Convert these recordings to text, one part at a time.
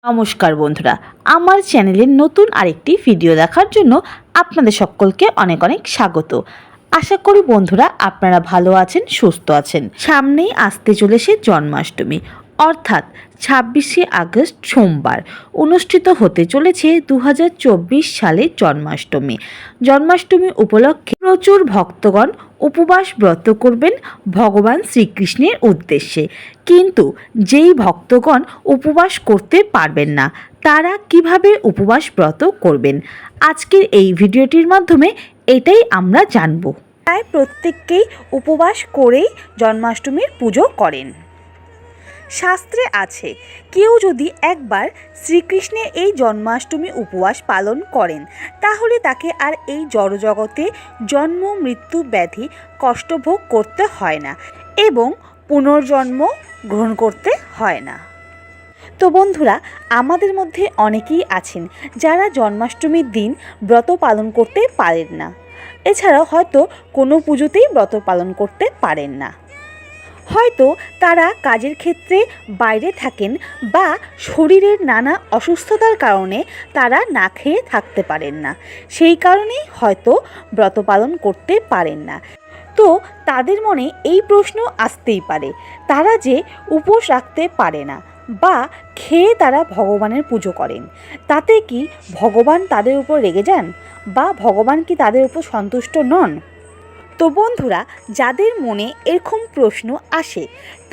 নমস্কার বন্ধুরা, আমার চ্যানেলের নতুন আরেকটি ভিডিও দেখার জন্য আপনাদের সকলকে অনেক অনেক স্বাগত। আশা করি বন্ধুরা আপনারা ভালো আছেন, সুস্থ আছেন। সামনেই আসতে চলেছে জন্মাষ্টমী, অর্থাৎ 26শে আগস্ট সোমবার অনুষ্ঠিত হতে চলেছে 2024 সালের জন্মাষ্টমী। জন্মাষ্টমী উপলক্ষে প্রচুর ভক্তগণ উপবাস ব্রত করবেন ভগবান শ্রীকৃষ্ণের উদ্দেশ্যে। কিন্তু যেই ভক্তগণ উপবাস করতে পারবেন না, তারা কিভাবে উপবাস ব্রত করবেন, আজকের এই ভিডিওটির মাধ্যমে এটাই আমরা জানব। প্রায় প্রত্যেককেই উপবাস করেই জন্মাষ্টমীর পুজো করেন। শাস্ত্রে আছে, কেউ যদি একবার শ্রীকৃষ্ণের এই জন্মাষ্টমী উপবাস পালন করেন, তাহলে তাকে আর এই জড়জগতে জন্ম মৃত্যু ব্যাধি কষ্টভোগ করতে হয় না এবং পুনর্জন্ম গ্রহণ করতে হয় না। তো বন্ধুরা, আমাদের মধ্যে অনেকেই আছেন যারা জন্মাষ্টমীর দিন ব্রত পালন করতে পারেন না, এছাড়াও হয়তো কোনো পুজোতেই ব্রত পালন করতে পারেন না। হয়তো তারা কাজের ক্ষেত্রে বাইরে থাকেন বা শরীরের নানা অসুস্থতার কারণে তারা না খেয়ে থাকতে পারেন না, সেই কারণেই হয়তো ব্রত পালন করতে পারেন না। তো তাদের মনে এই প্রশ্ন আসতেই পারে, তারা যে উপোস রাখতে পারে না বা খেয়ে তারা ভগবানের পুজো করেন, তাতে কি ভগবান তাদের উপর রেগে যান বা ভগবান কি তাদের উপর সন্তুষ্ট নন? তো বন্ধুরা, যাদের মনে এরকম প্রশ্ন আসে,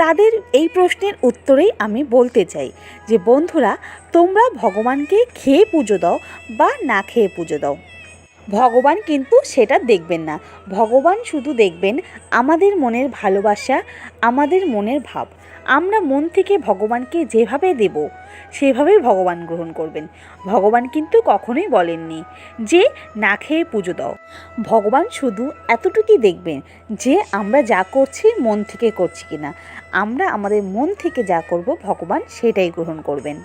তাদের এই প্রশ্নের উত্তরেই আমি বলতে চাই যে বন্ধুরা, তোমরা ভগবানকে খেয়ে পুজো দাও বা না খেয়ে পুজো দাও, ভগবান কিন্তু সেটা দেখবেন না। ভগবান শুধু দেখবেন আমাদের মনের ভালোবাসা, আমাদের মনের ভাব। আমরা মন থেকে ভগবানকে যেভাবে দেব সেভাবেই ভগবান গ্রহণ করবেন। ভগবান কিন্তু কখনোই বলেননি যে না খেয়ে পুজো দাও। ভগবান শুধু এতটুকুই দেখবেন যে আমরা যা করছি মন থেকে করছি কিনা। আমরা আমাদের মন থেকে যা করব ভগবান সেটাই গ্রহণ করবেন।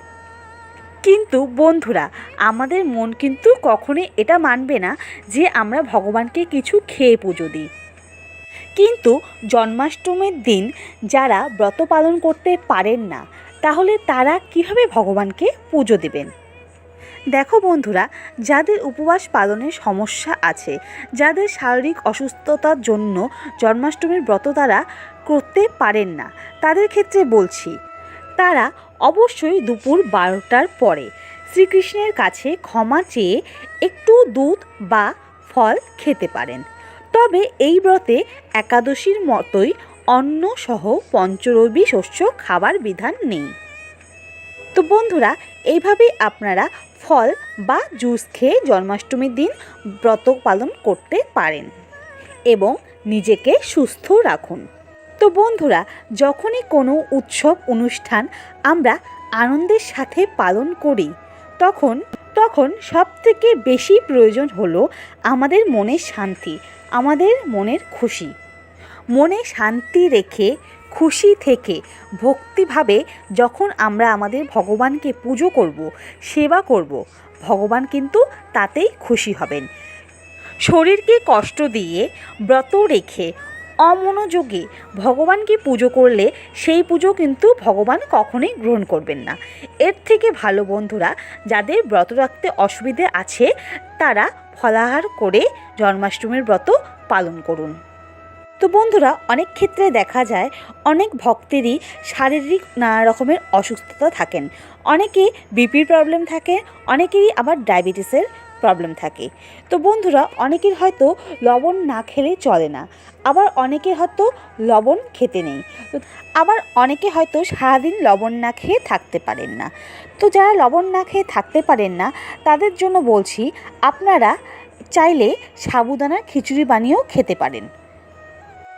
কিন্তু বন্ধুরা, আমাদের মন কিন্তু কখনোই এটা মানবে না যে আমরা ভগবানকে কিছু খেয়ে পুজো দিই। কিন্তু জন্মাষ্টমীর দিন যারা ব্রত পালন করতে পারেন না, তাহলে তারা কিভাবে ভগবানকে পুজো দেবেন? দেখো বন্ধুরা, যাদের উপবাস পালনের সমস্যা আছে, যাদের শারীরিক অসুস্থতার জন্য জন্মাষ্টমীর ব্রত তারা করতে পারেন না, তাদের ক্ষেত্রে বলছি, তারা অবশ্যই দুপুর 12টার পরে শ্রীকৃষ্ণের কাছে ক্ষমা চেয়ে একটু দুধ বা ফল খেতে পারেন। তবে এই ব্রতে একাদশীর মতোই অন্ন সহ পঞ্চরবি শস্য খাবার বিধান নেই। তো বন্ধুরা, এইভাবেই আপনারা ফল বা জুস খেয়ে জন্মাষ্টমীর দিন ব্রত পালন করতে পারেন এবং নিজেকে সুস্থ রাখুন। তো বন্ধুরা, যখনই কোনো উৎসব অনুষ্ঠান আমরা আনন্দের সাথে পালন করি, তখন সবথেকে বেশি প্রয়োজন হলো আমাদের মনের শান্তি, আমাদের মনের খুশি। মনে শান্তি রেখে খুশি থেকে ভক্তিভাবে যখন আমরা আমাদের ভগবানকে পুজো করব, সেবা করব, ভগবান কিন্তু তাতেই খুশি হবেন। শরীরকে কষ্ট দিয়ে ব্রত রেখে অমনোযোগে ভগবানকে পুজো করলে সেই পুজো কিন্তু ভগবান কখনোই গ্রহণ করবেন না। এর থেকে ভালো বন্ধুরা, যাদের ব্রত রাখতে অসুবিধে আছে, তারা ফলাহার করে জন্মাষ্টমীর ব্রত পালন করুন। তো বন্ধুরা, অনেক ক্ষেত্রে দেখা যায় অনেক ভক্তেরই শারীরিক নানা রকমের অসুস্থতা থাকেন। অনেকে বিপির প্রবলেম থাকে, অনেকেরই আবার ডায়াবেটিসের প্রবলেম থাকে। তো বন্ধুরা, অনেকের হয়তো লবণ না খেলে চলে না, আবার অনেকের হয়তো লবণ খেতে নেই, আবার অনেকে হয়তো সারাদিন লবণ না খেয়ে থাকতে পারেন না। তো যারা লবণ না খেয়ে থাকতে পারেন না, তাদের জন্য বলছি, আপনারা চাইলে সাবুদানার খিচুড়ি বানিয়েও খেতে পারেন,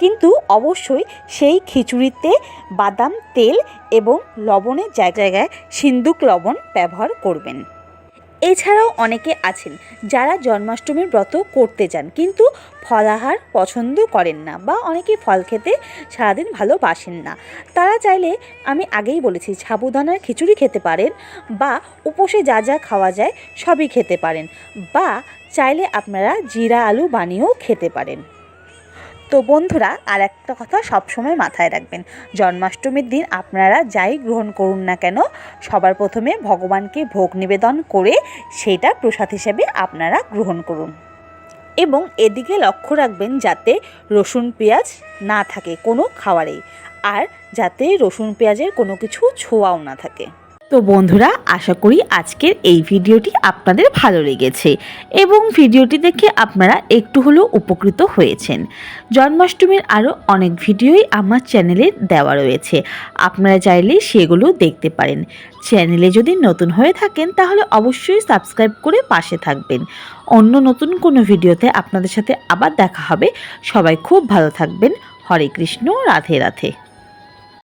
কিন্তু অবশ্যই সেই খিচুড়িতে বাদাম তেল এবং লবণের জায়গায় সিন্দুক লবণ ব্যবহার করবেন। এছাড়াও অনেকে আছেন যারা জন্মাষ্টমীর ব্রত করতে চান কিন্তু ফলাহার পছন্দ করেন না বা অনেকে ফল খেতে সারাদিন ভালোবাসেন না। তারা চাইলে, আমি আগেই বলেছি, সাবুদানার খিচুড়ি খেতে পারেন বা উপোসে যা যা খাওয়া যায় সবই খেতে পারেন, বা চাইলে আপনারা জিরা আলু বানিয়েও খেতে পারেন। তো বন্ধুরা, আর একটা কথা সবসময় মাথায় রাখবেন, জন্মাষ্টমীর দিন আপনারা যাই গ্রহণ করুন না কেন, সবার প্রথমে ভগবানকে ভোগ নিবেদন করে সেটা প্রসাদ হিসেবে আপনারা গ্রহণ করুন। এবং এদিকে লক্ষ্য রাখবেন যাতে রসুন পেঁয়াজ না থাকে কোনো খাবারেই, আর যাতে রসুন পেঁয়াজের কোনো কিছু ছোঁয়াও না থাকে। তো বন্ধুরা, আশা করি আজকের এই ভিডিওটি আপনাদের ভালো লেগেছে এবং ভিডিওটি দেখে আপনারা একটু হলেও উপকৃত হয়েছেন। জন্মাষ্টমীর আরও অনেক ভিডিওই আমার চ্যানেলে দেওয়া রয়েছে, আপনারা চাইলে সেগুলো দেখতে পারেন। চ্যানেলে যদি নতুন হয়ে থাকেন তাহলে অবশ্যই সাবস্ক্রাইব করে পাশে থাকবেন। অন্য নতুন কোনো ভিডিওতে আপনাদের সাথে আবার দেখা হবে। সবাই খুব ভালো থাকবেন। হরে কৃষ্ণ, রাধে রাধে।